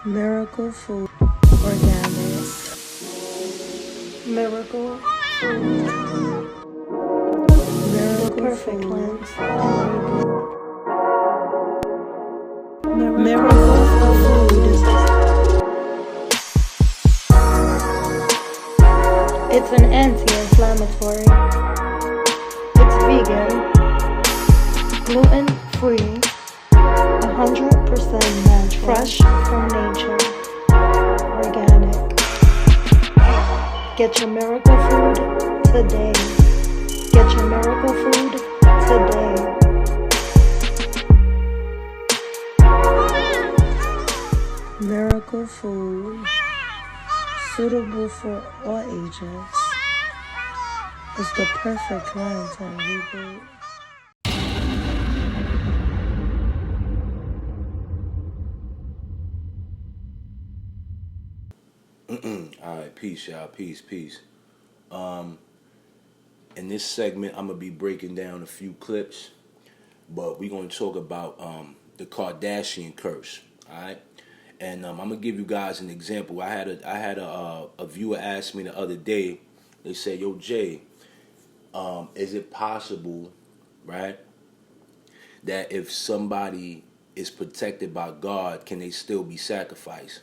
Miracle food, organic. Miracle food. Miracle the perfect food. Lens and reboot. Miracle food. It's an anti-inflammatory. It's vegan, gluten-free, 100% natural, fresh from nature, organic. Get your miracle food today. Get your miracle food today. Miracle food, suitable for all ages. It's the perfect line to reboot. Alright, peace, y'all. Peace. In this segment, I'm going to be breaking down a few clips, but we're going to talk about the Kardashian Curse, alright? And I'm going to give you guys an example. I had a viewer ask me the other day, they said, yo, Jay, is it possible, right, that if somebody is protected by God, can they still be sacrificed?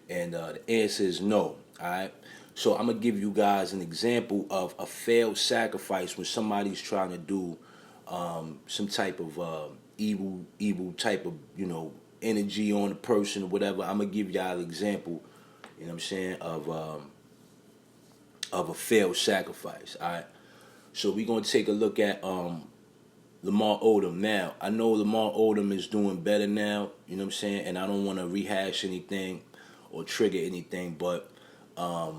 And the answer is no, all right? So I'm going to give you guys an example of a failed sacrifice when somebody's trying to do some type of evil type of, energy on a person or whatever. I'm going to give y'all an example, you know what I'm saying, of a failed sacrifice, all right? So we're going to take a look at Lamar Odom. Now, I know Lamar Odom is doing better now, you know what I'm saying, and I don't want to rehash anything or trigger anything, but I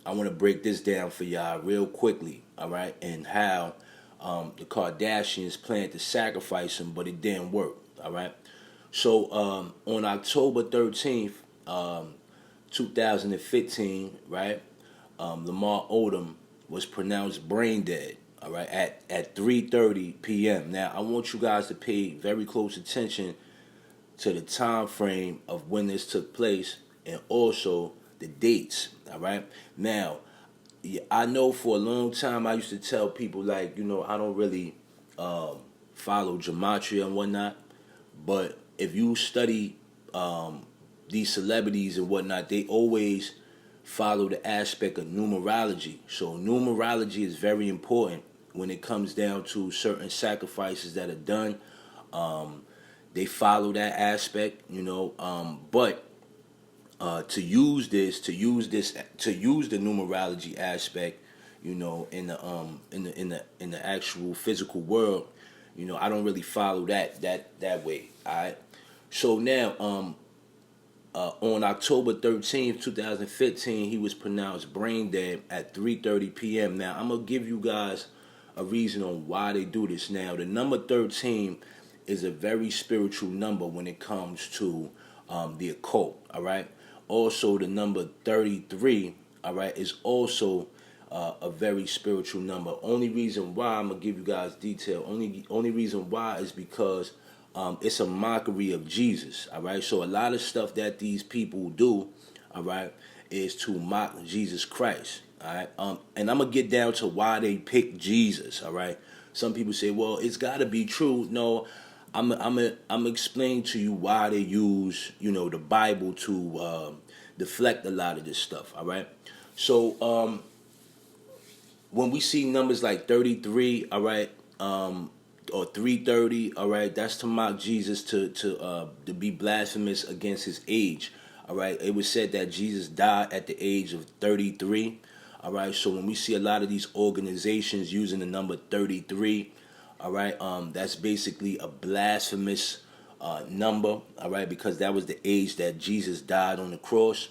want to break this down for y'all real quickly, all right, and how the Kardashians planned to sacrifice him, but it didn't work, all right? So on October 13th, 2015, right, Lamar Odom was pronounced brain dead, all right, at 3:30 p.m. Now, I want you guys to pay very close attention to the time frame of when this took place and also the dates, all right? Now, I know for a long time I used to tell people, like, I don't really follow gematria and whatnot, but if you study these celebrities and whatnot, they always follow the aspect of numerology. So numerology is very important when it comes down to certain sacrifices that are done. They follow that aspect, but to use the numerology aspect, in the actual physical world, I don't really follow that way. All right. So now, on October 13th, 2015, he was pronounced brain dead at 3:30 p.m. Now, I'm gonna give you guys a reason on why they do this. Now, the number 13 is a very spiritual number when it comes to the occult. All right. Also, the number 33, all right, is also a very spiritual number. Only reason why I'm gonna give you guys detail. Only reason why is because it's a mockery of Jesus. All right. So a lot of stuff that these people do, all right, is to mock Jesus Christ. All right. And I'm gonna get down to why they pick Jesus. All right. Some people say, well, it's got to be true. No. I'm explaining to you why they use, the Bible to deflect a lot of this stuff, all right? So when we see numbers like 33, all right, or 330, all right, that's to mock Jesus, to be blasphemous against his age, all right? It was said that Jesus died at the age of 33, all right? So when we see a lot of these organizations using the number 33, all right, that's basically a blasphemous number, all right, because that was the age that Jesus died on the cross,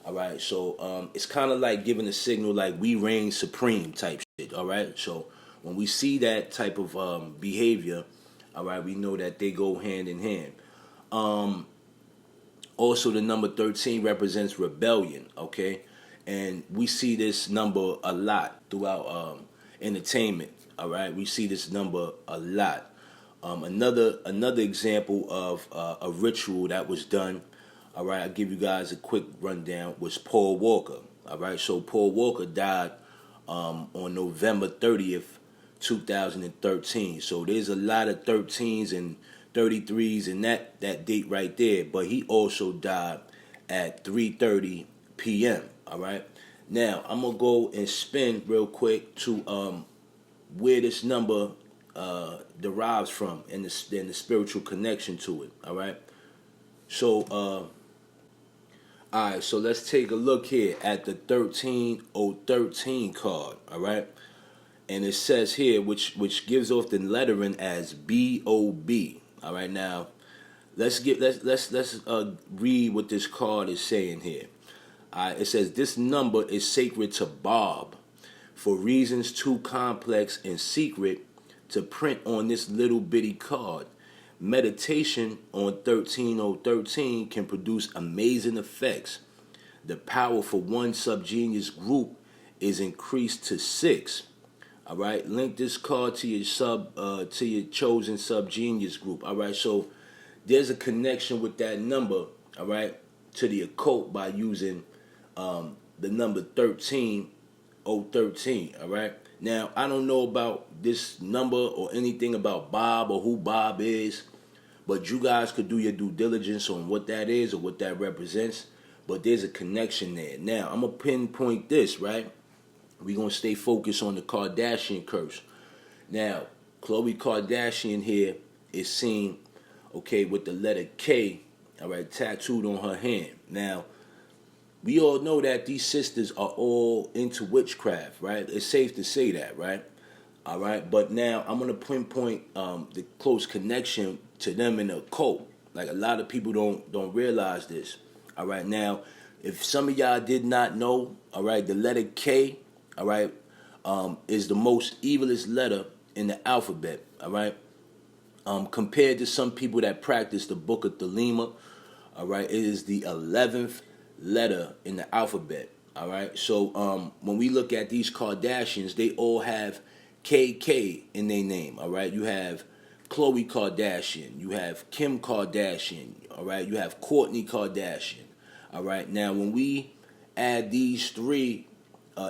all right. So it's kind of like giving a signal like we reign supreme type shit, all right. So when we see that type of behavior, all right, we know that they go hand in hand. Also, the number 13 represents rebellion, okay, and we see this number a lot throughout entertainment. All right, we see this number a lot. Another example of a ritual that was done all right, I'll give you guys a quick rundown, was Paul Walker. All right, so Paul Walker died on November 30th, 2013. So there's a lot of 13s and 33s and that date right there. But he also died at 3:30 p.m. All right. Now I'm gonna go and spin real quick to where this number derives from and the spiritual connection to it. All right. So all right, so let's take a look here at the 13013 card, all right? And it says here, which gives off the lettering as BOB. All right, now let's read what this card is saying here. All right, it says this number is sacred to Bob for reasons too complex and secret to print on this little bitty card. Meditation on 13013 can produce amazing effects. The power for one subgenius group is increased to 6. All right, link this card to your chosen subgenius group. All right, so there's a connection with that number. All right, to the occult by using the number 13013. All right. Now, I don't know about this number or anything about Bob or who Bob is, but you guys could do your due diligence on what that is or what that represents. But there's a connection there. Now, I'm going to pinpoint this, right? We're going to stay focused on the Kardashian curse. Now, Khloe Kardashian here is seen, okay, with the letter K, all right, tattooed on her hand. Now, we all know that these sisters are all into witchcraft, right? It's safe to say that, right? All right, but now I'm going to pinpoint the close connection to them in the occult. Like, a lot of people don't realize this. All right, now, if some of y'all did not know, all right, the letter K, all right, is the most evilest letter in the alphabet, all right? Compared to some people that practice the book of Thelema, all right, it is the 11th letter in the alphabet, all right? So when we look at these Kardashians, they all have KK in their name, all right? You have Khloe Kardashian, you have Kim Kardashian, all right? You have Kourtney Kardashian, all right? Now, when we add these three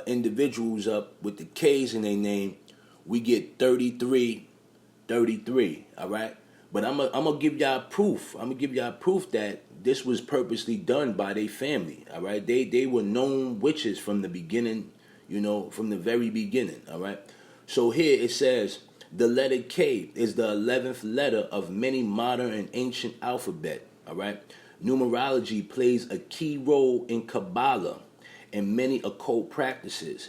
individuals up with the K's in their name, we get 33, all right? But I'm gonna give y'all proof. I'm gonna give y'all proof that this was purposely done by their family, all right? They were known witches from the beginning, you know, from the very beginning, all right? So here it says, the letter K is the 11th letter of many modern and ancient alphabet, all right? Numerology plays a key role in Kabbalah and many occult practices.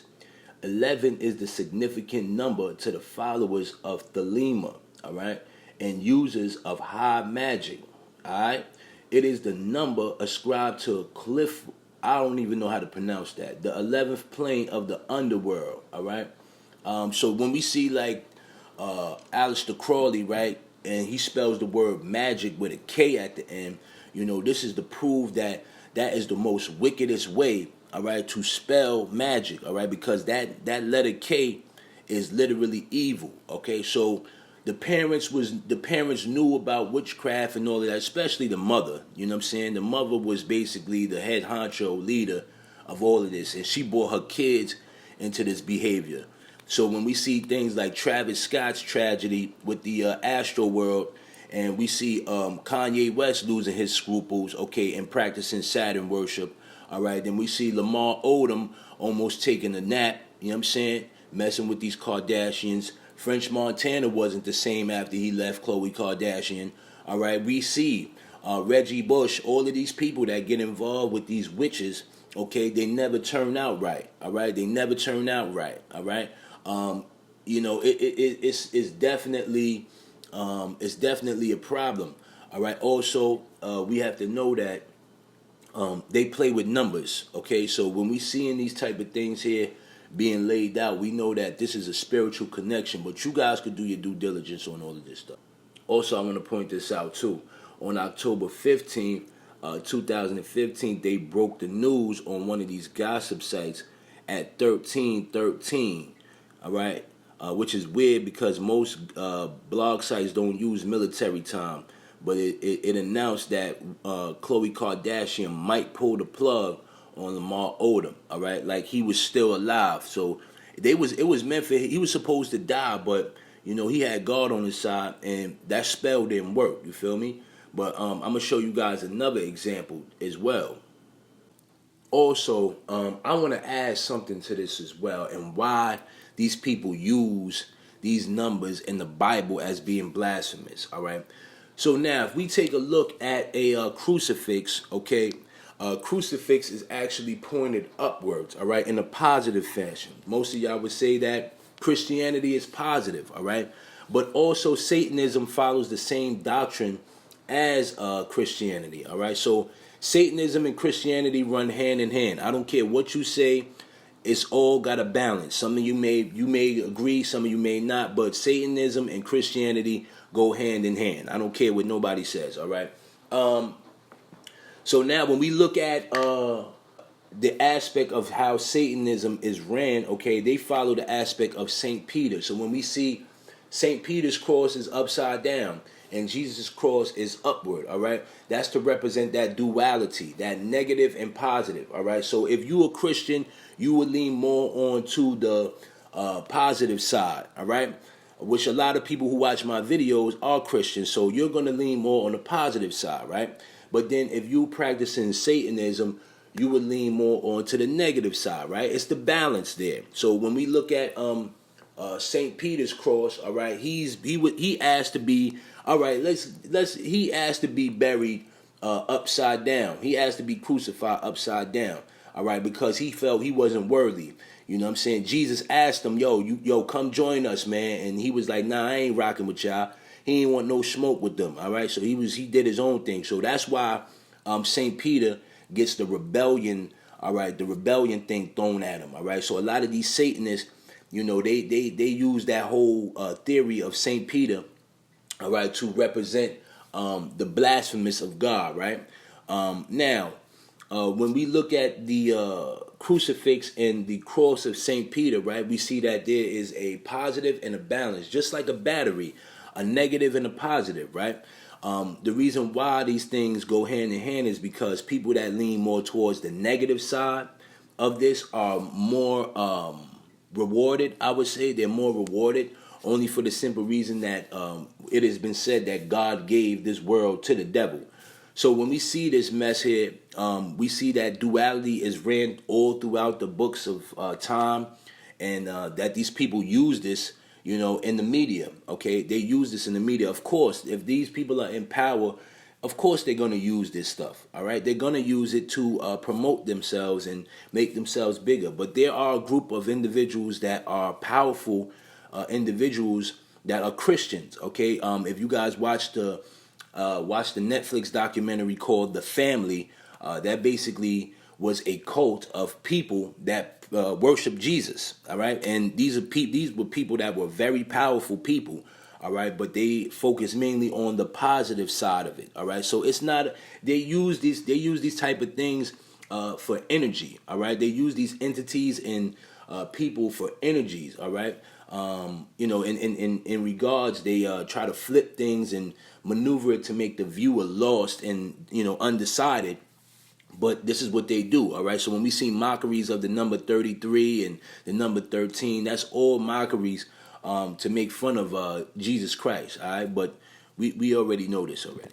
11 is the significant number to the followers of Thelema, all right, and users of high magic, all right? It is the number ascribed to Cliff, I don't even know how to pronounce that, the 11th plane of the underworld, all right? So when we see like Aleister Crowley, right, and he spells the word magic with a K at the end, you know, this is to prove that that is the most wickedest way, all right, to spell magic, all right, because that letter K is literally evil, okay? So the parents knew about witchcraft and all of that, especially the mother, you know what I'm saying? The mother was basically the head honcho leader of all of this, and she brought her kids into this behavior. So when we see things like Travis Scott's tragedy with the Astro World, and we see Kanye West losing his scruples, okay, and practicing Saturn worship, all right, then we see Lamar Odom almost taking a nap, you know what I'm saying, messing with these Kardashians. French Montana wasn't the same after he left Khloe Kardashian, all right. We see Reggie Bush, all of these people that get involved with these witches, okay, they never turn out right, all right. They never turn out right, all right. You know, it's definitely a problem, all right. Also, we have to know that they play with numbers, okay. So when we seeing these type of things here being laid out, we know that this is a spiritual connection, but you guys could do your due diligence on all of this stuff. Also, I want to point this out too. On October 15th, 2015, they broke the news on one of these gossip sites at 1313, all right, which is weird because most blog sites don't use military time. but it announced that Khloe Kardashian might pull the plug on Lamar Odom. All right, like he was still alive. So it was meant for he was supposed to die, but he had God on his side, and that spell didn't work. You feel me? But I'm gonna show you guys another example as well. Also, I want to add something to this as well, and why these people use these numbers in the Bible as being blasphemous. All right. So now, if we take a look at a crucifix, okay, crucifix is actually pointed upwards, all right, in a positive fashion. Most of y'all would say that Christianity is positive, all right, but also Satanism follows the same doctrine as Christianity, all right. So Satanism and Christianity run hand in hand. I don't care what you say. It's all got a balance. Some of you may agree, some of you may not, but Satanism and Christianity go hand in hand. I don't care what nobody says, all right? So now when we look at the aspect of how Satanism is ran, okay, they follow the aspect of St. Peter. So when we see St. Peter's cross is upside down and Jesus' cross is upward, all right? That's to represent that duality, that negative and positive, all right? So if you a Christian, you would lean more on to the positive side, all right? Which a lot of people who watch my videos are Christians, so you're going to lean more on the positive side, right? But then if you practicing Satanism, you would lean more onto the negative side, right? It's the balance there. So when we look at St. Peter's cross, all right, he asked to be, all right, he asked to be buried upside down. He asked to be crucified upside down, all right, because he felt he wasn't worthy. You know what I'm saying? Jesus asked him, yo, come join us, man. And he was like, nah, I ain't rocking with y'all. He ain't want no smoke with them, all right? So he did his own thing. So that's why St. Peter gets the rebellion, all right, the rebellion thing thrown at him, all right? So a lot of these Satanists, they use that whole theory of St. Peter, all right, to represent the blasphemous of God, right? Now, when we look at the crucifix and the cross of St. Peter, right, we see that there is a positive and a balance, just like a battery, a negative and a positive, right? The reason why these things go hand in hand is because people that lean more towards the negative side of this are more rewarded. I would say they're more rewarded only for the simple reason that it has been said that God gave this world to the devil. So when we see this mess here, we see that duality is ran all throughout the books of time, and that these people use this, in the media. Okay, they use this in the media. Of course, if these people are in power, of course they're going to use this stuff. All right, they're going to use it to promote themselves and make themselves bigger. But there are a group of individuals that are powerful individuals that are Christians. Okay, if you guys watch the Netflix documentary called The Family, that basically was a cult of people that worship Jesus. All right, and these were people that were very powerful people. All right, but they focus mainly on the positive side of it. All right, so it's not they use these type of things for energy. All right, they use these entities and people for energies. All right. In regards, they try to flip things and maneuver it to make the viewer lost and undecided. But this is what they do, all right? So when we see mockeries of the number 33 and the number 13, that's all mockeries to make fun of Jesus Christ, all right? But we already know this already.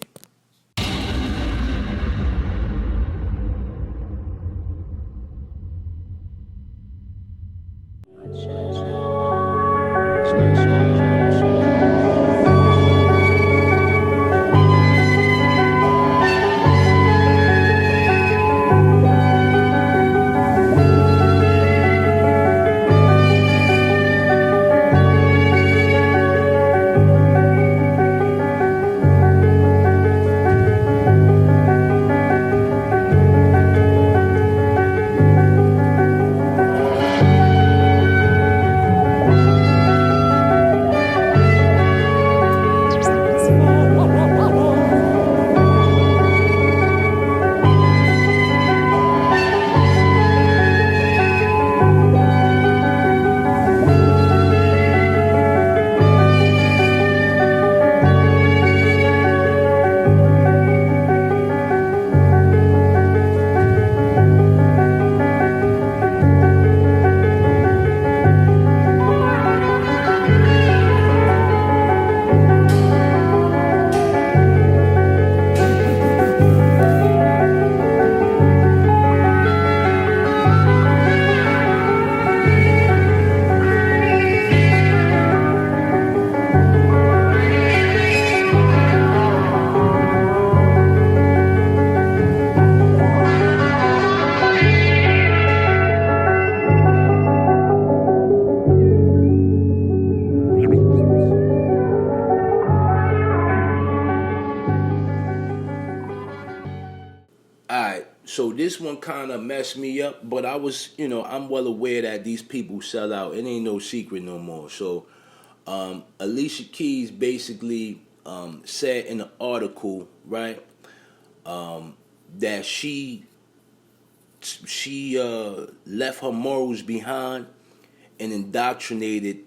Alright, so this one kind of messed me up, but I was, I'm well aware that these people sell out. It ain't no secret no more. So, Alicia Keys basically said in an article, right, that she left her morals behind and indoctrinated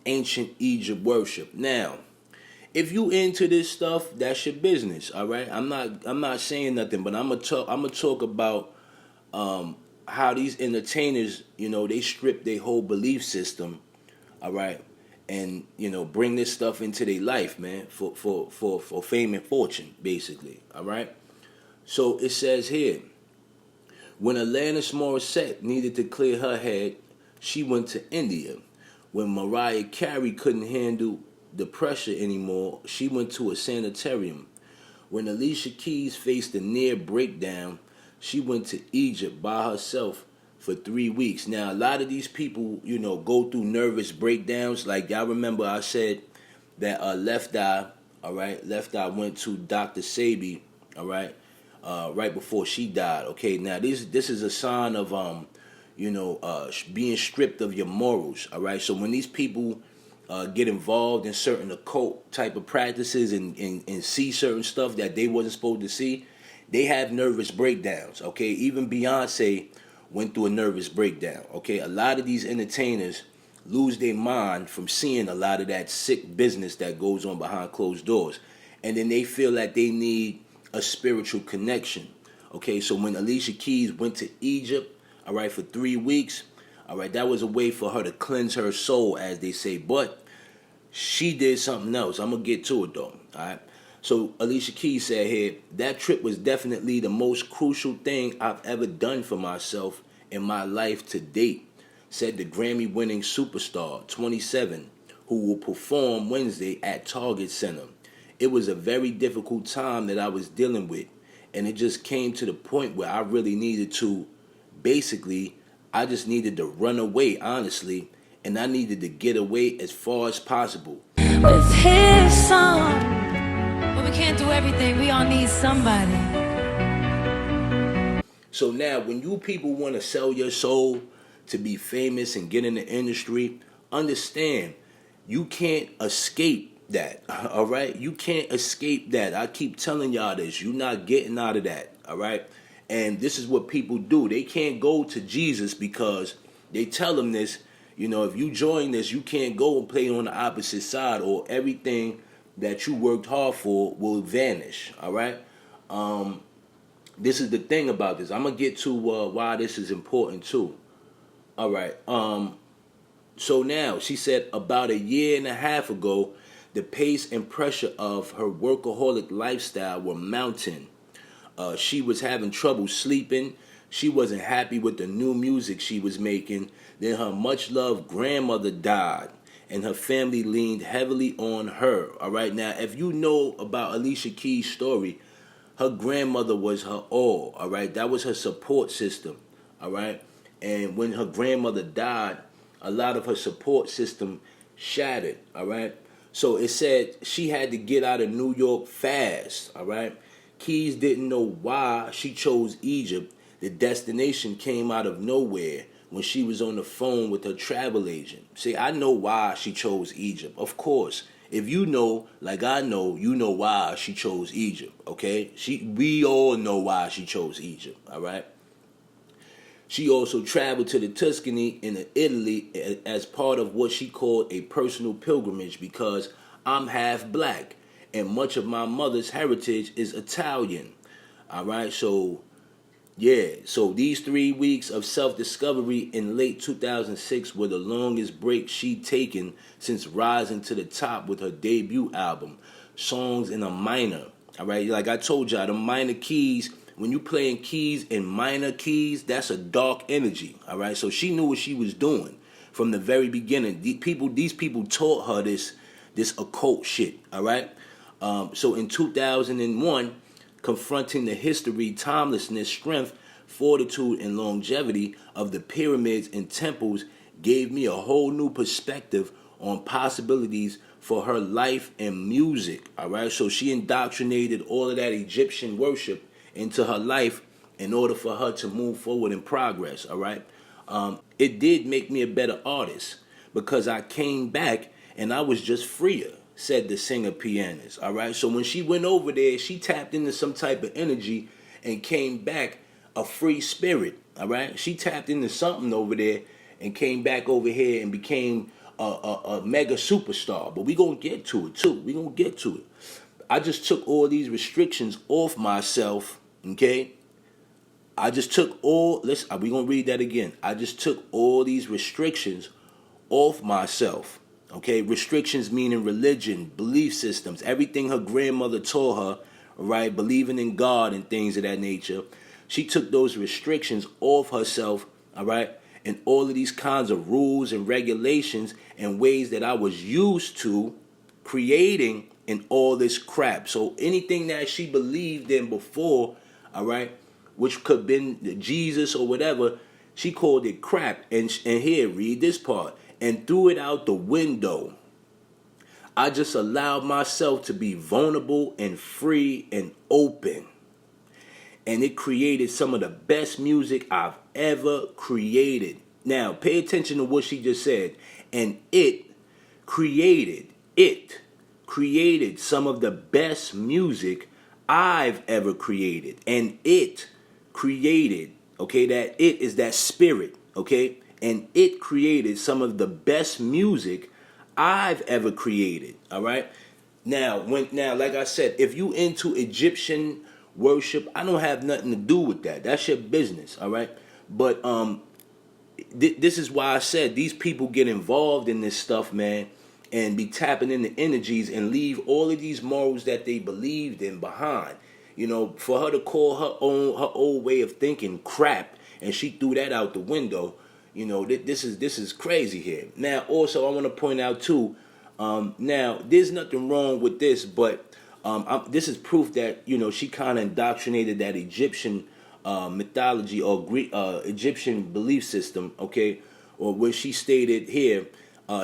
ancient Egypt worship. Now, if you into this stuff, that's your business. All right, I'm not saying nothing, but I'm gonna talk about how these entertainers, they strip their whole belief system. All right, and bring this stuff into their life, man, for fame and fortune, basically. All right. So it says here, when Alanis Morissette needed to clear her head, she went to India. When Mariah Carey couldn't handle the pressure anymore, she went to a sanitarium. When Alicia Keys faced a near breakdown, she went to Egypt by herself for 3 weeks. Now, a lot of these people, go through nervous breakdowns. Like, y'all remember I said that Left Eye, all right, Left Eye went to Dr. Sabi, all right, right before she died. Okay, now this is a sign of being stripped of your morals. All right, so when these people get involved in certain occult type of practices and see certain stuff that they wasn't supposed to see, they have nervous breakdowns. Okay, even Beyonce went through a nervous breakdown. Okay, a lot of these entertainers lose their mind from seeing a lot of that sick business that goes on behind closed doors, and then they feel that they need a spiritual connection. Okay, so when Alicia Keys went to Egypt, all right, for 3 weeks, all right, that was a way for her to cleanse her soul, as they say. But she did something else. I'm gonna get to it though. All right. So Alicia Keys said here, that trip was definitely the most crucial thing I've ever done for myself in my life to date, said the Grammy-winning superstar, 27, who will perform Wednesday at Target Center. It was a very difficult time that I was dealing with, and it just came to the point where I really needed to, basically, I just needed to run away, honestly, and I needed to get away as far as possible. With his song, but we can't do everything. We all need somebody. So now, when you people want to sell your soul to be famous and get in the industry, understand, you can't escape that, all right? You can't escape that. I keep telling y'all this. You're not getting out of that, all right? And this is what people do. They can't go to Jesus because they tell them this, if you join this, you can't go and play on the opposite side, or everything that you worked hard for will vanish, all right? This is the thing about this. I'm going to get to why this is important too. All right. So now, she said about a year and a half ago, the pace and pressure of her workaholic lifestyle were mounting. She was having trouble sleeping. She wasn't happy with the new music she was making. Then her much-loved grandmother died, and her family leaned heavily on her. All right, now, if you know about Alicia Keys' story, her grandmother was her all right? That was her support system, all right? And when her grandmother died, a lot of her support system shattered, all right? So it said she had to get out of New York fast, all right? Keys didn't know why she chose Egypt. The destination came out of nowhere when she was on the phone with her travel agent. See, I know why she chose Egypt. Of course, if you know, like I know, you know why she chose Egypt, okay? We all know why she chose Egypt, all right? She also traveled to the Tuscany in Italy as part of what she called a personal pilgrimage, because I'm half black and much of my mother's heritage is Italian. All right, so these 3 weeks of self-discovery in late 2006 were the longest break she'd taken since rising to the top with her debut album, Songs in a Minor. All right, like I told y'all, the minor keys, when you playing keys in minor keys, that's a dark energy. All right, so she knew what she was doing from the very beginning. These people taught her this occult shit. All right, so in 2001, confronting the history, timelessness, strength, fortitude, and longevity of the pyramids and temples gave me a whole new perspective on possibilities for her life and music. All right, so she indoctrinated all of that Egyptian worship into her life in order for her to move forward in progress, all right? It did make me a better artist because I came back and I was just freer, said the singer pianist, all right? So when she went over there, she tapped into some type of energy and came back a free spirit, all right? She tapped into something over there and came back over here and became a mega superstar. But we gonna get to it too. We gonna get to it. I just took all these restrictions off myself, okay? I just took all, we gonna read that again. I just took all these restrictions off myself, okay? Restrictions meaning religion, belief systems, everything her grandmother taught her, right? Believing in God and things of that nature. She took those restrictions off herself, all right? And all of these kinds of rules and regulations and ways that I was used to creating in all this crap. So anything that she believed in before, all right, which could have been Jesus or whatever, she called it crap. And here, read this part. And threw it out the window. I just allowed myself to be vulnerable and free and open. And it created some of the best music I've ever created. Now, pay attention to what she just said. And it created some of the best music I've ever created. And it created, okay, that it is that spirit, okay? And it created some of the best music I've ever created, all right? Now, like I said, if you into Egyptian worship, I don't have nothing to do with that. That's your business, all right? But this is why I said these people get involved in this stuff, man, and be tapping into energies and leave all of these morals that they believed in behind. You know, for her to call her old way of thinking crap, and she threw that out the window. You know, this is crazy here. Now, also, I want to point out too. Now, there's nothing wrong with this, but this is proof that, you know, she kind of indoctrinated that Egyptian mythology or Greek Egyptian belief system, okay? Or where she stated here,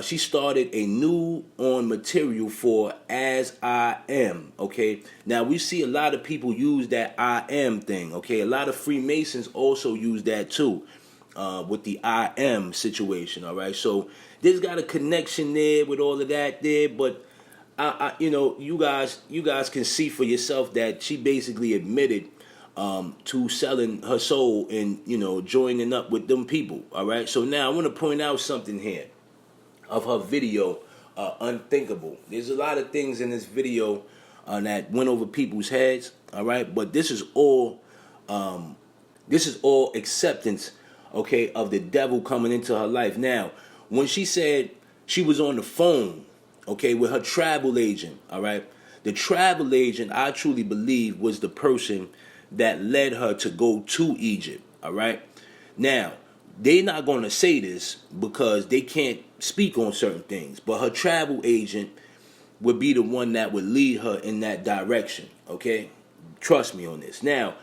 she started a new on material for as I am, okay? Now, we see a lot of people use that I am thing, okay? A lot of Freemasons also use that too, with the I am situation, all right? So there's got a connection there with all of that there, but I you know, you guys can see for yourself that she basically admitted to selling her soul and, you know, joining up with them people, all right? So now I want to point out something here of her video, Unthinkable. There's a lot of things in this video that went over people's heads, all right? But this is all acceptance, okay, of the devil coming into her life. Now, when she said she was on the phone, okay, with her travel agent, all right, the travel agent, I truly believe, was the person that led her to go to Egypt, all right? Now, they're not going to say this because they can't speak on certain things, but her travel agent would be the one that would lead her in that direction, okay? Trust me on this. Now,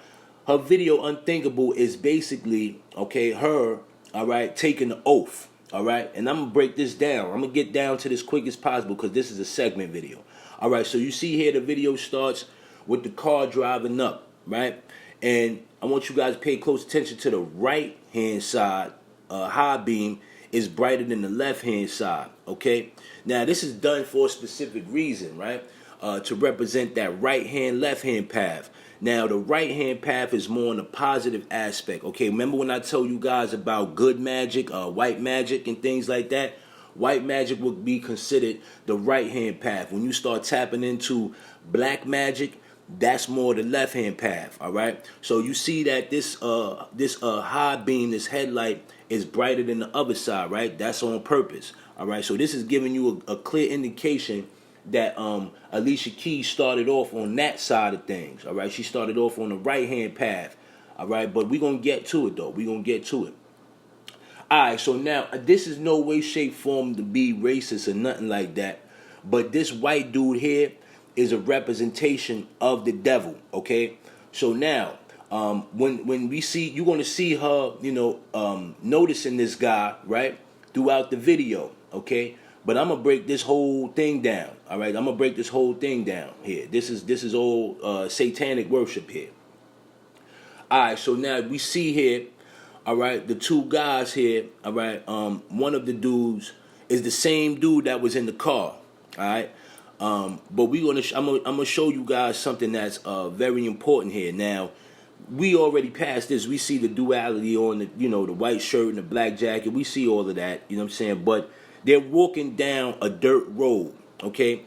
her video Unthinkable is basically, okay, her, all right, taking the oath, all right? And I'm going to break this down. I'm going to get down to this quick as possible because this is a segment video. All right, so you see here the video starts with the car driving up, right? And I want you guys to pay close attention to the right-hand side. High beam is brighter than the left-hand side, okay? Now, this is done for a specific reason, right? To represent that right-hand, left-hand path. Now, the right-hand path is more on the positive aspect, okay? Remember when I told you guys about good magic, white magic, and things like that? White magic would be considered the right-hand path. When you start tapping into black magic, that's more the left-hand path, all right? So you see that this high beam, this headlight, is brighter than the other side, right? That's on purpose, all right? So this is giving you a clear indication that Alicia Keys started off on that side of things, all right? She started off on the right-hand path, all right? But we're going to get to it, though. We're going to get to it. All right, so now, this is no way, shape, form to be racist or nothing like that, but this white dude here is a representation of the devil, okay? So now, when we see, you're going to see her, you know, noticing this guy, right, throughout the video, okay? But I'm going to break this whole thing down, all right? I'm going to break this whole thing down here. This is all satanic worship here. Alright, so now we see here, alright, the two guys here, alright, one of the dudes is the same dude that was in the car. Alright. But I'm gonna show you guys something that's very important here. Now, we already passed this. We see the duality on the the white shirt and the black jacket. We see all of that. You know what I'm saying? But they're walking down a dirt road. Okay.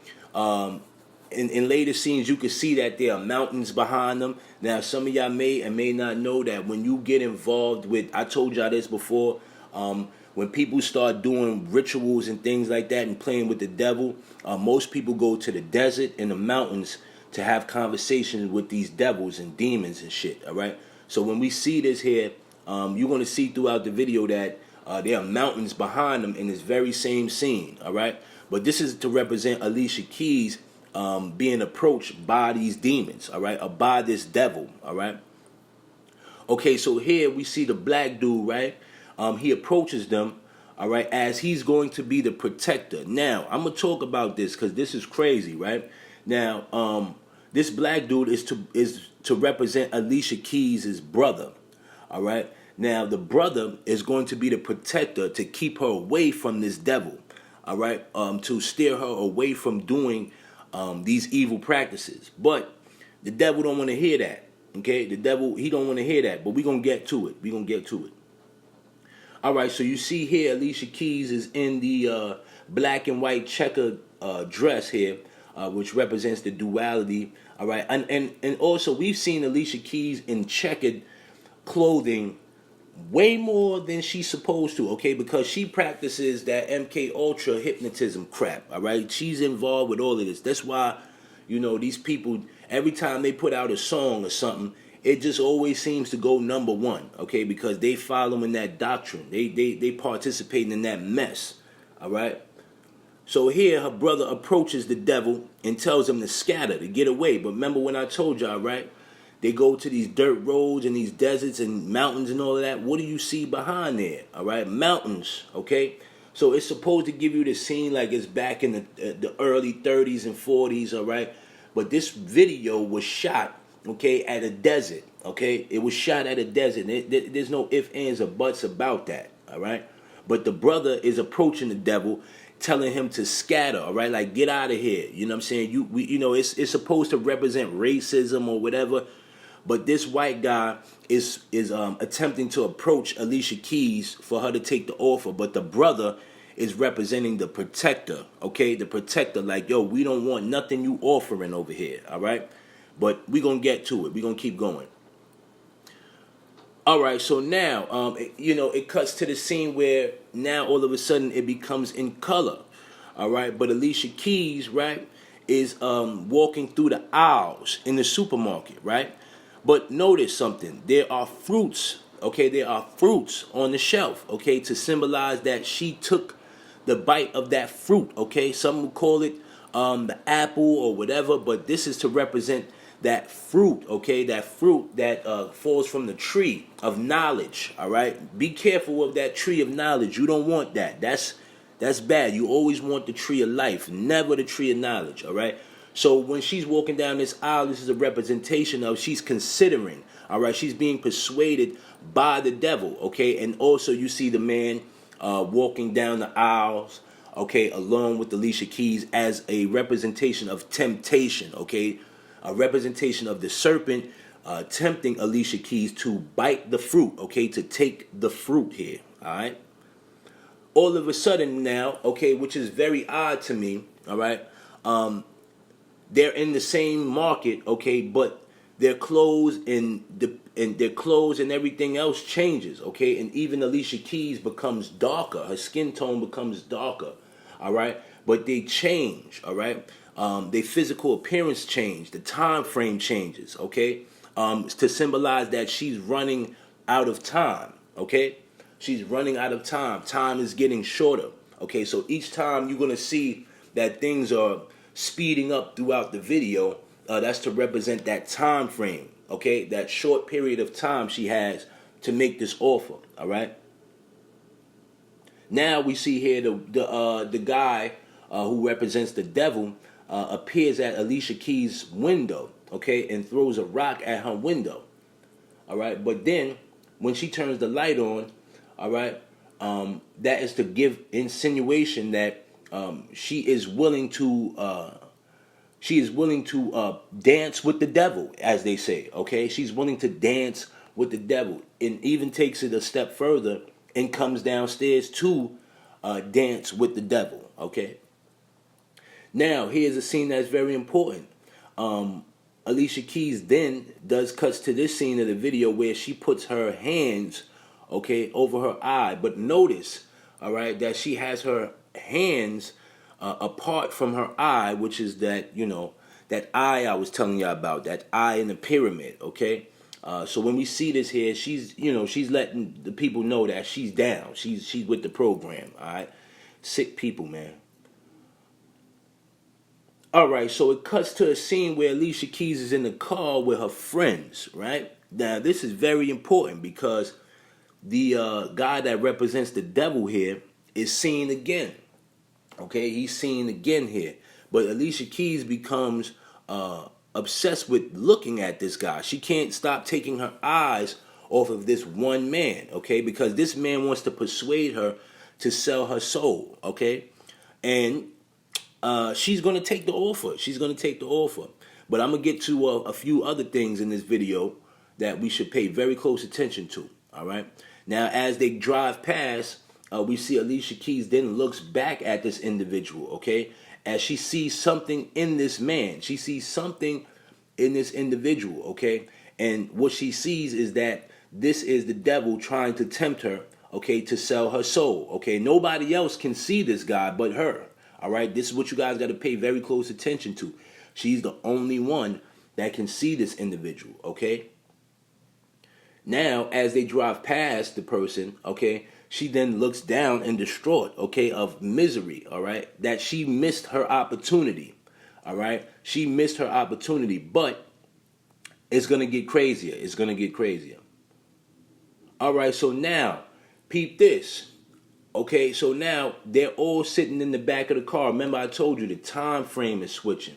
In later scenes, you can see that there are mountains behind them. Now, some of y'all may and may not know that when you get involved with, I told y'all this before, when people start doing rituals and things like that and playing with the devil, most people go to the desert and the mountains to have conversations with these devils and demons and shit, all right? So when we see this here, you're going to see throughout the video that there are mountains behind them in this very same scene, all right? But this is to represent Alicia Keys being approached by these demons, all right, or by this devil, all right? Okay, so here we see the black dude, right? He approaches them, all right, as he's going to be the protector. Now, I'm going to talk about this because this is crazy, right? Now, this black dude is to represent Alicia Keys' brother, all right? Now, the brother is going to be the protector to keep her away from this devil, all right, to steer her away from doing these evil practices. But the devil don't want to hear that, okay? The devil, he don't want to hear that, but we're going to get to it. We're going to get to it. All right, so you see here, Alicia Keys is in the black and white checkered dress here, which represents the duality. All right, and also we've seen Alicia Keys in checkered clothing way more than she's supposed to, okay, because she practices that MK Ultra hypnotism crap. All right, she's involved with all of this. That's why, these people, every time they put out a song or something, it just always seems to go number one, okay, because they following that doctrine. They participating in that mess, all right? So here her brother approaches the devil and tells him to scatter, to get away. But remember when I told y'all, right? They go to these dirt roads and these deserts and mountains and all of that. What do you see behind there, all right? Mountains, okay? So it's supposed to give you the scene like it's back in the early 30s and 40s, all right? But this video was shot, okay, at a desert, okay? It was shot at a desert. There's no ifs, ands, or buts about that, all right? But the brother is approaching the devil, telling him to scatter, all right? Like, get out of here, you know what I'm saying? It's supposed to represent racism or whatever, but this white guy is attempting to approach Alicia Keys for her to take the offer, but the brother is representing the protector, okay? The protector, like, yo, we don't want nothing you offering over here, all right? But we're going to get to it. We're going to keep going. All right, so now, it cuts to the scene where now all of a sudden it becomes in color. All right, but Alicia Keys, right, is walking through the aisles in the supermarket, right? But notice something. There are fruits, okay? There are fruits on the shelf, okay, to symbolize that she took the bite of that fruit, okay? Some would call it the apple or whatever, but this is to represent that fruit, okay? That fruit that falls from the tree of knowledge, all right? Be careful of that tree of knowledge. You don't want that. That's bad. You always want the tree of life, never the tree of knowledge, all right? So when she's walking down this aisle, this is a representation of she's considering, all right? She's being persuaded by the devil, okay? And also you see the man walking down the aisles, okay, along with Alicia Keys as a representation of temptation, okay? A representation of the serpent tempting Alicia Keys to bite the fruit, okay, to take the fruit here, all right? All of a sudden now, okay, which is very odd to me, all right, they're in the same market, okay, but their clothes and everything else changes, okay, and even Alicia Keys becomes darker. Her skin tone becomes darker, all right, but they change, all right. Their physical appearance change. The time frame changes, okay, to symbolize that she's running out of time, okay. She's running out of time. Time is getting shorter, okay. So each time you're gonna see that things are speeding up throughout the video. That's to represent that time frame, okay, that short period of time she has to make this offer, all right. Now we see here the guy who represents the devil appears at Alicia Keys' window, okay, and throws a rock at her window, All right, but then when she turns the light on, all right, that is to give insinuation that she is willing to dance with the devil, as they say. Okay, she's willing to dance with the devil, and even takes it a step further and comes downstairs to dance with the devil. Okay. Now here's a scene that's very important. Alicia Keys then does cuts to this scene of the video where she puts her hands, okay, over her eye. But notice, all right, that she has her hands apart from her eye, which is that, that eye I was telling you about, that eye in the pyramid, okay? So when we see this here, she's letting the people know that she's down. She's with the program, all right? Sick people, man. All right, so it cuts to a scene where Alicia Keys is in the car with her friends, right? Now, this is very important because the guy that represents the devil here is seen again. Okay, he's seen again here. But Alicia Keys becomes obsessed with looking at this guy. She can't stop taking her eyes off of this one man, okay? Because this man wants to persuade her to sell her soul, okay? And she's going to take the offer. She's going to take the offer. But I'm going to get to a few other things in this video that we should pay very close attention to, all right? Now, as they drive past, we see Alicia Keys then looks back at this individual, okay? As she sees something in this man. She sees something in this individual, okay? And what she sees is that this is the devil trying to tempt her, okay, to sell her soul, okay? Nobody else can see this guy but her. All right, this is what you guys got to pay very close attention to. She's the only one that can see this individual, okay? Now, as they drive past the person, okay, she then looks down and distraught, okay, of misery, all right, that she missed her opportunity, all right? She missed her opportunity, but it's going to get crazier. It's going to get crazier. All right, so now, peep this. Okay, so now they're all sitting in the back of the car. Remember, I told you the time frame is switching.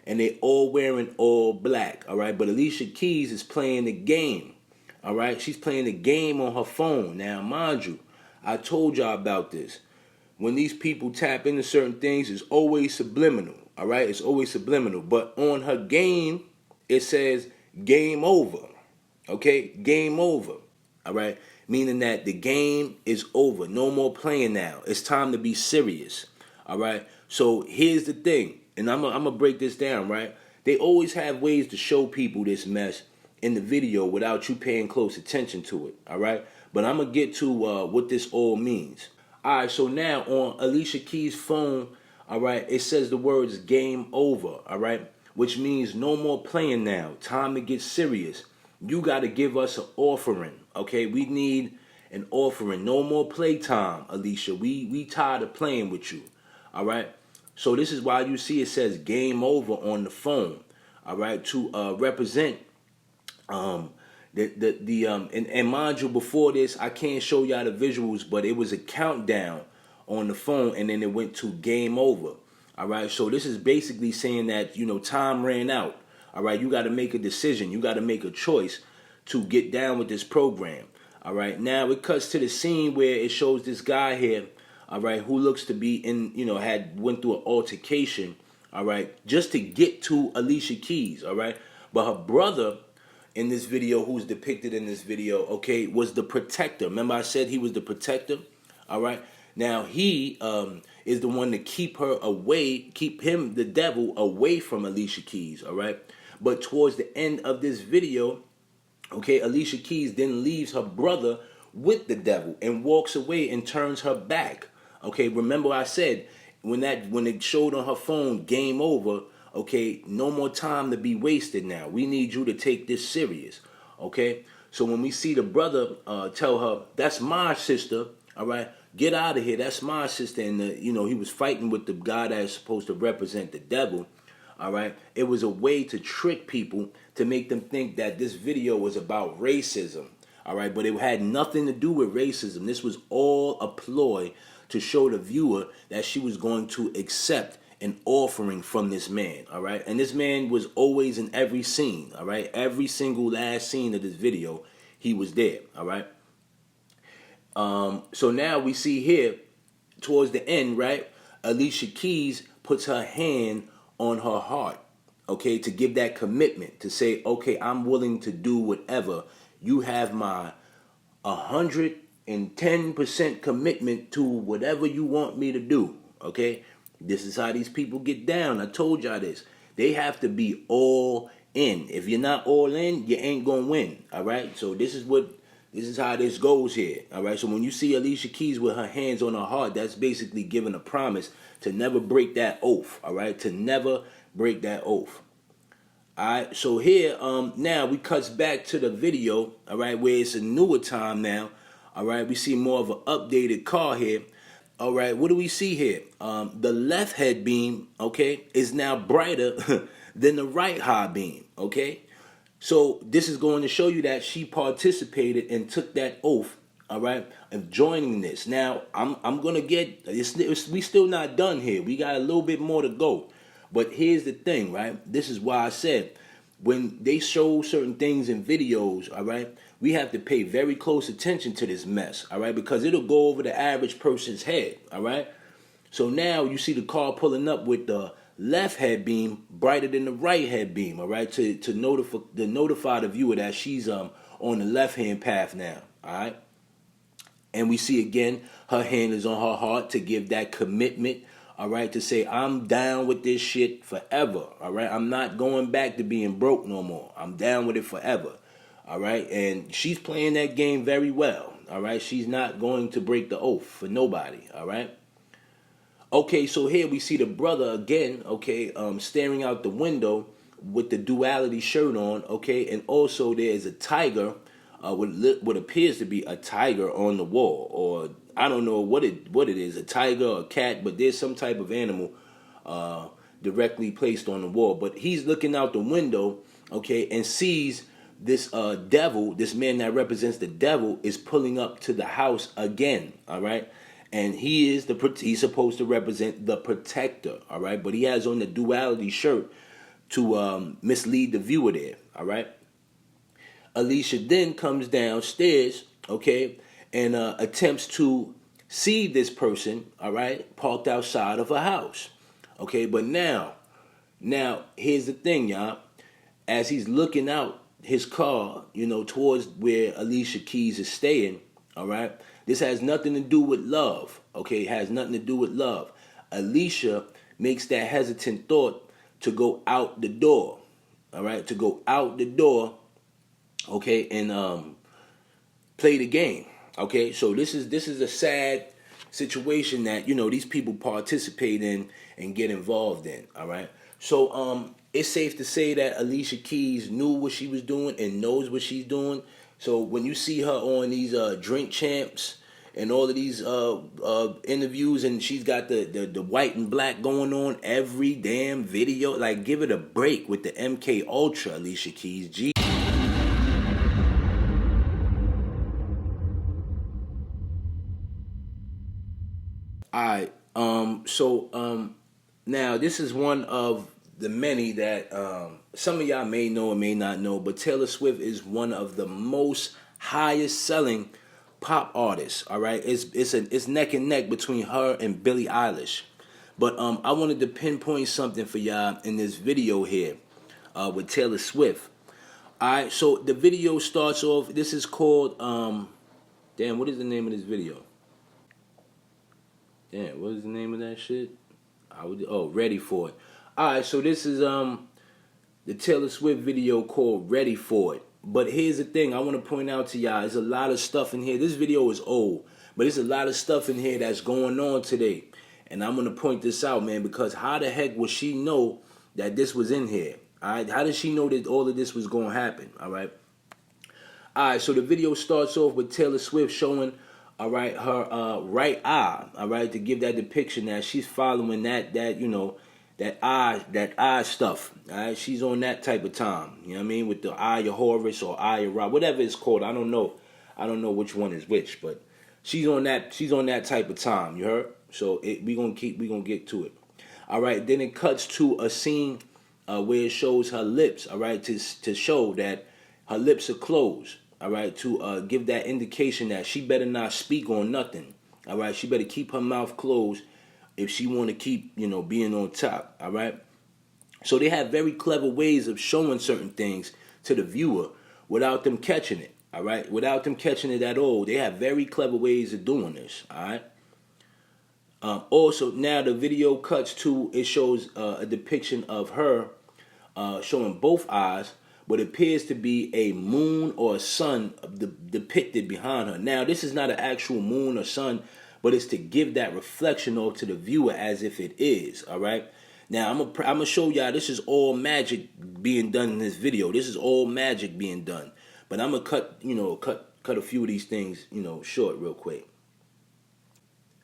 And they all wearing all black, all right? But Alicia Keys is playing the game, all right? She's playing the game on her phone. Now, mind you, I told y'all about this. When these people tap into certain things, it's always subliminal, all right? It's always subliminal. But on her game, it says game over, okay? Game over, all right? Meaning that the game is over. No more playing now. It's time to be serious. All right? So here's the thing. And I'm going to break this down, right? They always have ways to show people this mess in the video without you paying close attention to it. All right? But I'm going to get to what this all means. All right, so now on Alicia Keys' phone, all right, it says the words game over, all right? Which means no more playing now. Time to get serious. You got to give us an offering, okay? We need an offering. No more playtime, Alicia. We tired of playing with you, all right? So this is why you see it says game over on the phone, all right? To represent and mind you, before this, I can't show y'all the visuals, but it was a countdown on the phone, and then it went to game over, all right? So this is basically saying that, time ran out. All right, you got to make a decision. You got to make a choice to get down with this program. All right, now it cuts to the scene where it shows this guy here, all right, who looks to be went through an altercation, all right, just to get to Alicia Keys, all right. But her brother in this video, who's depicted in this video, okay, was the protector. Remember I said he was the protector, all right. Now he is the one to keep her away, keep him, the devil, away from Alicia Keys, all right. But towards the end of this video, okay, Alicia Keys then leaves her brother with the devil and walks away and turns her back. Okay, remember I said when it showed on her phone, game over, okay, no more time to be wasted now. We need you to take this serious, okay? So when we see the brother tell her, that's my sister, all right, get out of here, that's my sister, and he was fighting with the guy that is supposed to represent the devil. All right, it was a way to trick people to make them think that this video was about racism. All right, but it had nothing to do with racism. This was all a ploy to show the viewer that she was going to accept an offering from this man, all right? And this man was always in every scene, all right? Every single last scene of this video, he was there, all right? So now we see here, towards the end, right? Alicia Keys puts her hand on her heart, okay, to give that commitment, to say, okay, I'm willing to do whatever. You have my 110% commitment to whatever you want me to do, okay? This is how these people get down. I told y'all this. They have to be all in. If you're not all in, you ain't gonna win, all right? So this is how this goes here, all right? So when you see Alicia Keys with her hands on her heart, that's basically giving a promise to never break that oath, all right? To never break that oath. All right, so here, now we cuts back to the video, all right, where it's a newer time now, all right? We see more of an updated car here. All right, what do we see here? The left head beam, okay, is now brighter than the right high beam, okay? So this is going to show you that she participated and took that oath, all right, of joining this. Now, I'm going to get, we still not done here. We got a little bit more to go. But here's the thing, right? This is why I said, when they show certain things in videos, all right, we have to pay very close attention to this mess, all right, because it'll go over the average person's head, all right? So now you see the car pulling up with the left head beam brighter than the right head beam, all right, to notify the viewer that she's on the left-hand path now, all right? And we see again, her hand is on her heart to give that commitment, all right, to say, I'm down with this shit forever, all right? I'm not going back to being broke no more. I'm down with it forever, all right? And she's playing that game very well, all right? She's not going to break the oath for nobody, all right? Okay, so here we see the brother again, okay, staring out the window with the duality shirt on, okay? And also there's a tiger, what appears to be a tiger on the wall, or I don't know what it is, a tiger or a cat, but there's some type of animal directly placed on the wall. But he's looking out the window, okay, and sees this devil, this man that represents the devil, is pulling up to the house again, all right? And he's supposed to represent the protector, all right? But he has on the duality shirt to mislead the viewer there, all right? Alicia then comes downstairs, okay, and attempts to see this person, all right, parked outside of a house, okay? But now, here's the thing, y'all. As he's looking out his car, towards where Alicia Keys is staying, all right, this has nothing to do with love, okay? It has nothing to do with love. Alicia makes that hesitant thought to go out the door, all right, to go out the door, okay, and play the game. Okay, so this is a sad situation that these people participate in and get involved in. All right, so it's safe to say that Alicia Keys knew what she was doing and knows what she's doing. So when you see her on these Drink Champs and all of these interviews, and she's got the white and black going on every damn video, like, give it a break with the MK Ultra, Alicia Keys. G. Alright, so now this is one of the many that some of y'all may know or may not know, but Taylor Swift is one of the most highest selling pop artists. All right, it's neck and neck between her and Billie Eilish. But I wanted to pinpoint something for y'all in this video here with Taylor Swift. All right, so the video starts off. This is called damn. What is the name of this video? Damn, what is the name of that shit? Ready For It. Alright, so this is the Taylor Swift video called Ready For It. But here's the thing I want to point out to y'all. There's a lot of stuff in here. This video is old, but there's a lot of stuff in here that's going on today. And I'm going to point this out, man, because how the heck would she know that this was in here? Alright, how did she know that all of this was going to happen? Alright, so the video starts off with Taylor Swift showing, all right, her right eye, all right, to give that depiction that she's following that eye stuff, all right? She's on that type of time, you know what I mean, with the eye of Horus or eye of Ra, whatever it's called. I don't know which one is which, but she's on that type of time, you heard? So we gonna get to it. All right, then it cuts to a scene where it shows her lips. All right, to show that her lips are closed. All right, to give that indication that she better not speak on nothing. All right, she better keep her mouth closed if she want to keep, being on top. All right. So they have very clever ways of showing certain things to the viewer without them catching it. All right, without them catching it at all. They have very clever ways of doing this. All right. Also, now the video cuts to, it shows a depiction of her showing both eyes, but it appears to be a moon or a sun depicted behind her. Now, this is not an actual moon or sun, but it's to give that reflection off to the viewer as if it is. All right. Now, I'm gonna show y'all this is all magic being done in this video. This is all magic being done. But I'm gonna cut a few of these things, short real quick.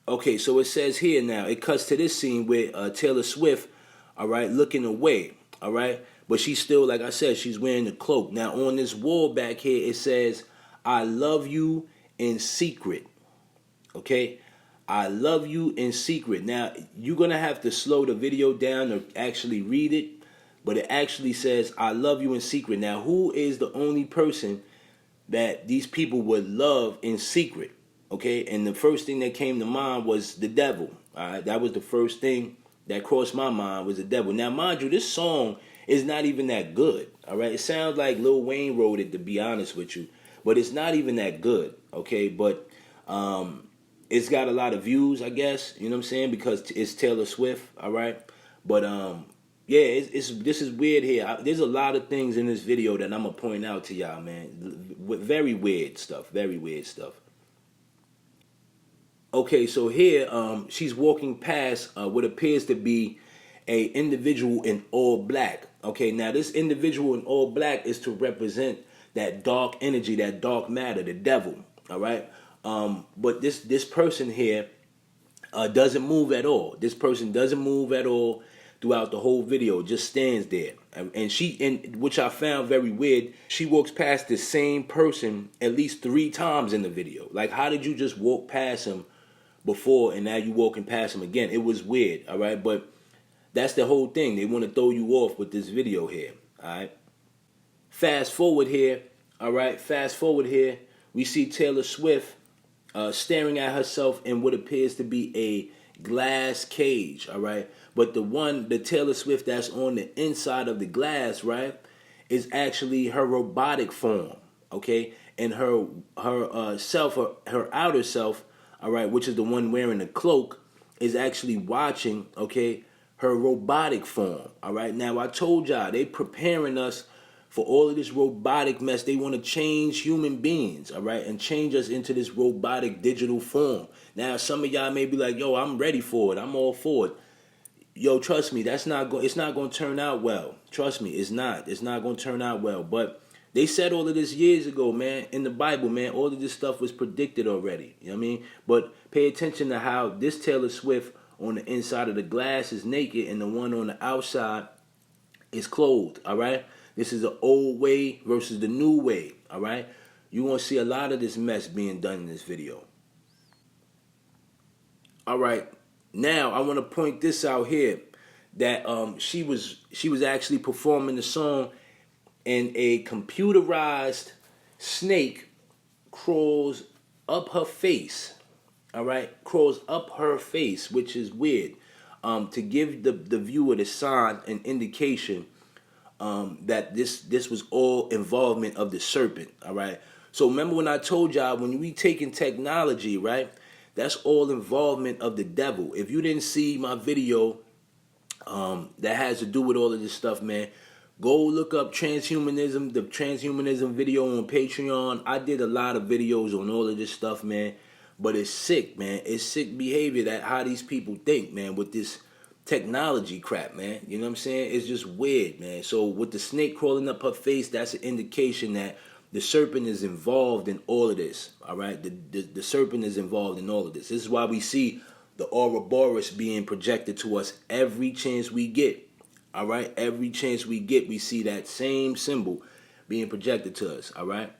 Okay, so it says here now, it cuts to this scene with Taylor Swift, all right, looking away, all right? But she's still, like I said, she's wearing the cloak. Now, on this wall back here, it says, I love you in secret, okay? I love you in secret. Now, you're going to have to slow the video down or actually read it, but it actually says, I love you in secret. Now, who is the only person that these people would love in secret? Okay, and the first thing that came to mind was the devil. All right, that was the first thing that crossed my mind was the devil. Now, mind you, this song is not even that good. All right, it sounds like Lil Wayne wrote it, to be honest with you, but it's not even that good. Okay, but it's got a lot of views, I guess. You know what I'm saying? Because it's Taylor Swift. All right, but yeah, this is weird here. There's a lot of things in this video that I'm gonna point out to y'all, man. Very weird stuff. Very weird stuff. Okay, so here she's walking past what appears to be a individual in all black. Okay, now this individual in all black is to represent that dark energy, that dark matter, the devil. All right, but this person here doesn't move at all. This person doesn't move at all throughout the whole video. Just stands there, and which I found very weird. She walks past the same person at least 3 times in the video. Like, how did you just walk past him before and now you walking past him again? It was weird. All right, but that's the whole thing. They want to throw you off with this video here. All right, fast forward here. All right, fast forward here. We see Taylor Swift staring at herself in what appears to be a glass cage. All right, but the Taylor Swift that's on the inside of the glass, right, is actually her robotic form. Okay, and her outer self, all right, which is the one wearing the cloak, is actually watching, okay, her robotic form. All right, now I told y'all they preparing us for all of this robotic mess. They want to change human beings, all right, and change us into this robotic digital form. Now, some of y'all may be like, yo, I'm ready for it. I'm all for it. Yo, trust me, it's not going to turn out well. Trust me, it's not. It's not going to turn out well. But they said all of this years ago, man, in the Bible, man. All of this stuff was predicted already. You know what I mean? But pay attention to how this Taylor Swift on the inside of the glass is naked and the one on the outside is clothed, all right? This is the old way versus the new way, all right? You're going to see a lot of this mess being done in this video. All right, now I want to point this out here, that she was actually performing the song, and a computerized snake crawls up her face. All right, crawls up her face, which is weird, to give the viewer the sign and indication that this was all involvement of the serpent. All right, so remember when I told y'all, when we taking technology, right, that's all involvement of the devil. If you didn't see my video that has to do with all of this stuff, man, go look up transhumanism, the transhumanism video on Patreon. I did a lot of videos on all of this stuff, man. But it's sick, man. It's sick behavior, that how these people think, man, with this technology crap, man. You know what I'm saying? It's just weird, man. So with the snake crawling up her face, that's an indication that the serpent is involved in all of this. All right? The serpent is involved in all of this. This is why we see the Ouroboros being projected to us every chance we get. All right? Every chance we get, we see that same symbol being projected to us. All right?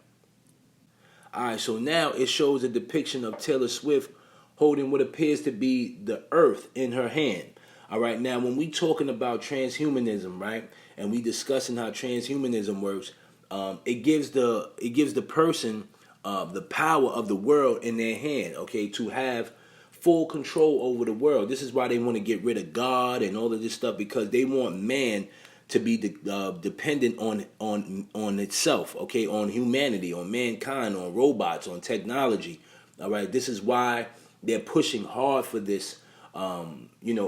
All right, so now it shows a depiction of Taylor Swift holding what appears to be the earth in her hand. All right, now when we talking about transhumanism, right, and we discussing how transhumanism works, it gives the person the power of the world in their hand, okay, to have full control over the world. This is why they want to get rid of God and all of this stuff, because they want man to be dependent on itself, okay, on humanity, on mankind, on robots, on technology. All right, this is why they're pushing hard for this.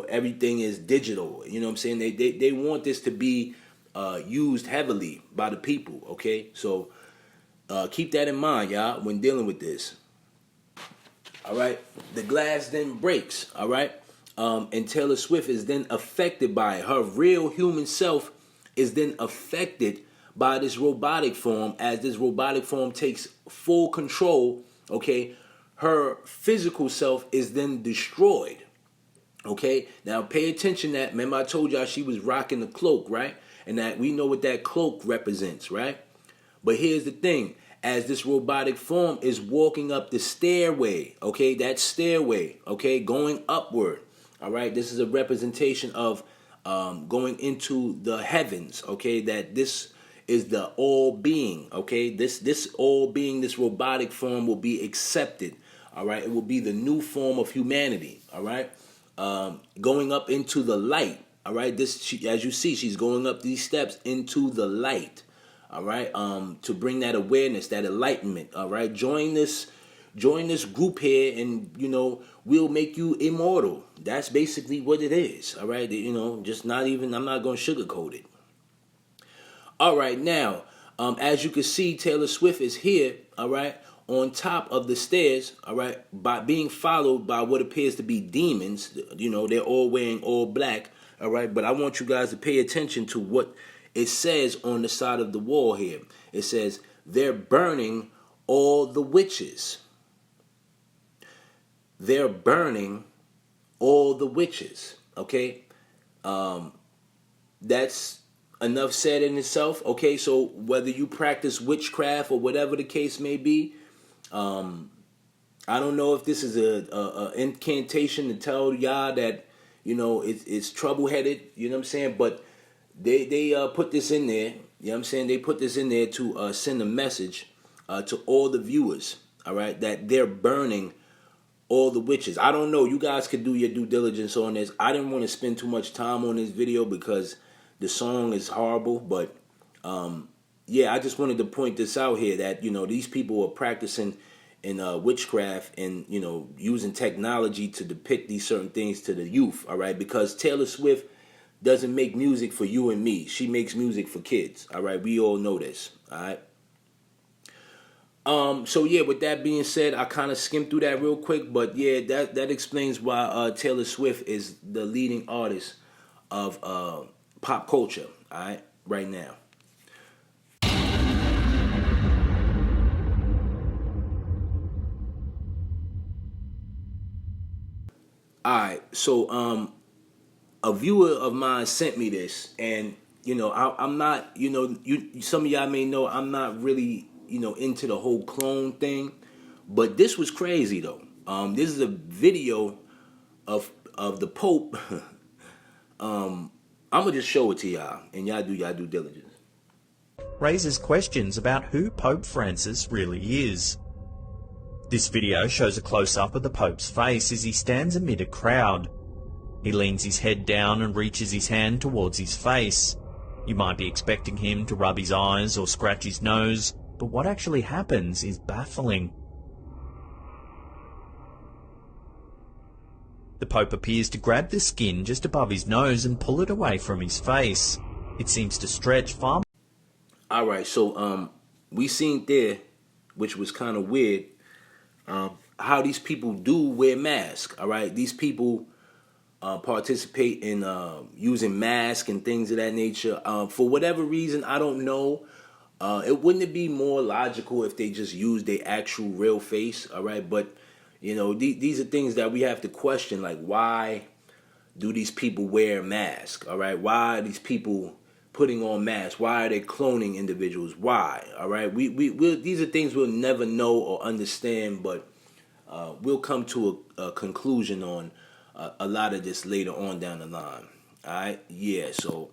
Everything is digital. You know what I'm saying? They want this to be used heavily by the people. Okay, so keep that in mind, y'all, when dealing with this. All right, the glass then breaks. All right, and Taylor Swift is then affected by it. Her real human self is then affected by this robotic form. As this robotic form takes full control, okay, her physical self is then destroyed. Okay, now pay attention that, remember I told y'all she was rocking the cloak, right? And that we know what that cloak represents, right? But here's the thing. As this robotic form is walking up the stairway, okay, that stairway, okay, going upward, all right, this is a representation of going into the heavens, okay, that this is the all-being, okay, this all-being, this robotic form will be accepted, all right, it will be the new form of humanity, all right, going up into the light, all right, as you see, she's going up these steps into the light. All right, to bring that awareness, that enlightenment. All right, join this group here, and we'll make you immortal. That's basically what it is. All right, just not even. I'm not going to sugarcoat it. All right, now, as you can see, Taylor Swift is here. All right, on top of the stairs. All right, by being followed by what appears to be demons. They're all wearing all black. All right, but I want you guys to pay attention to what it says on the side of the wall here. It says, they're burning all the witches. They're burning all the witches. Okay? That's enough said in itself. Okay, so whether you practice witchcraft or whatever the case may be, I don't know if this is a incantation to tell y'all that, it's trouble-headed, you know what I'm saying? But They put this in there, you know what I'm saying? They put this in there to send a message to all the viewers, all right, that they're burning all the witches. I don't know. You guys could do your due diligence on this. I didn't want to spend too much time on this video because the song is horrible. But, I just wanted to point this out here that, these people are practicing in witchcraft and, using technology to depict these certain things to the youth, all right, because Taylor Swift doesn't make music for you and me. She makes music for kids. All right, we all know this. All right. With that being said, I kind of skimmed through that real quick, but that explains why Taylor Swift is the leading artist of pop culture. All right, right now. All right, so a viewer of mine sent me this, and I'm not, some of y'all may know I'm not really, into the whole clone thing, but this was crazy though. This is a video of the Pope. I'm gonna just show it to y'all, and y'all do y'all due diligence. Raises questions about who Pope Francis really is. This video shows a close-up of the Pope's face as he stands amid a crowd. He leans his head down and reaches his hand towards his face. You might be expecting him to rub his eyes or scratch his nose, but what actually happens is baffling. The Pope appears to grab the skin just above his nose and pull it away from his face. It seems to stretch far. Alright, so we seen there, which was kind of weird, how these people do wear masks. Alright, these people participate in using masks and things of that nature. For whatever reason, I don't know. Wouldn't it be more logical if they just used their actual real face? All right, but these are things that we have to question. Like, why do these people wear masks? All right, why are these people putting on masks? Why are they cloning individuals? Why? All right, we'll, these are things we'll never know or understand, but we'll come to a conclusion on a lot of this later on down the line. All right, yeah. So